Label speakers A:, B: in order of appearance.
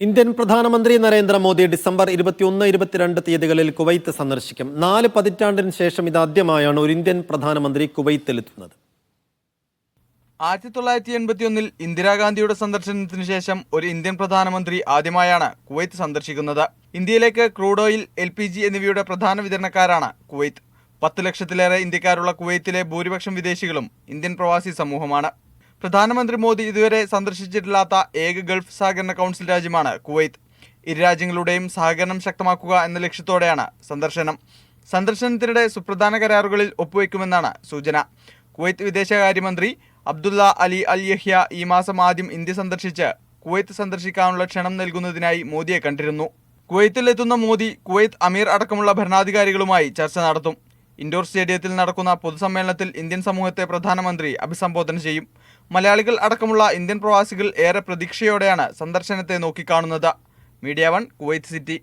A: Indian പ്രധാനമന്ത്രി Narendra Modi December 21-22 തീയതികളിൽ Kuwait സന്ദർശിക്കും. 4 പതിറ്റാണ്ടിന് ശേഷം ഇതാദ്യമായാണ് ഒരു ഇന്ത്യൻ പ്രധാനമന്ത്രി കുവൈത്തിലെത്തുന്നത്.
B: 1981-ൽ ഇന്ദിരാഗാന്ധിയുടെ സന്ദർശനത്തിന് ശേഷം ഒരു ഇന്ത്യൻ പ്രധാനമന്ത്രി ആദ്യമായാണ് കുവൈത്ത് സന്ദർശിക്കുന്നത്. ഇന്ത്യയിലേക്ക് ക്രൂഡ് ഓയിൽ, LPG എന്നിവയുടെ പ്രധാന വിതരണക്കാരാണ് കുവൈത്ത്. 10 ലക്ഷത്തിലേറെ ഇന്ത്യക്കാരുള്ള കുവൈത്തിലെ ഭൂരിപക്ഷം വിദേശികളും ഇന്ത്യൻ പ്രവാസി സമൂഹമാണ്. പ്രധാനമന്ത്രി മോദി ഇതുവരെ സന്ദർശിച്ചിട്ടില്ലാത്ത ഏക ഗൾഫ് സഹകരണ കൗൺസിൽ രാജ്യമാണ് കുവൈത്ത്. ഇരു രാജ്യങ്ങളുടെയും സഹകരണം ശക്തമാക്കുക എന്ന ലക്ഷ്യത്തോടെയാണ് സന്ദർശനം. സന്ദർശനത്തിനിടെ സുപ്രധാന കരാറുകളിൽ ഒപ്പുവെക്കുമെന്നാണ് സൂചന. കുവൈത്ത് വിദേശകാര്യമന്ത്രി അബ്ദുള്ള അലി അൽ യഹ്യ ഈ മാസം ആദ്യം ഇന്ത്യ സന്ദർശിച്ച് കുവൈത്ത് സന്ദർശിക്കാനുള്ള ക്ഷണം നൽകുന്നതിനായി മോദിയെ കണ്ടിരുന്നു. കുവൈത്തിലെത്തുന്ന മോദി കുവൈത്ത് അമീർ അടക്കമുള്ള ഭരണാധികാരികളുമായി ചർച്ച നടത്തും. ഇൻഡോർ സ്റ്റേഡിയത്തിൽ നടക്കുന്ന പൊതുസമ്മേളനത്തിൽ ഇന്ത്യൻ സമൂഹത്തെ പ്രധാനമന്ത്രി അഭിസംബോധന ചെയ്യും. മലയാളികൾ അടക്കമുള്ള ഇന്ത്യൻ പ്രവാസികൾ ഏറെ പ്രതീക്ഷയോടെയാണ് സന്ദർശനത്തെ നോക്കിക്കാണുന്നത്. Media 1 Kuwait city.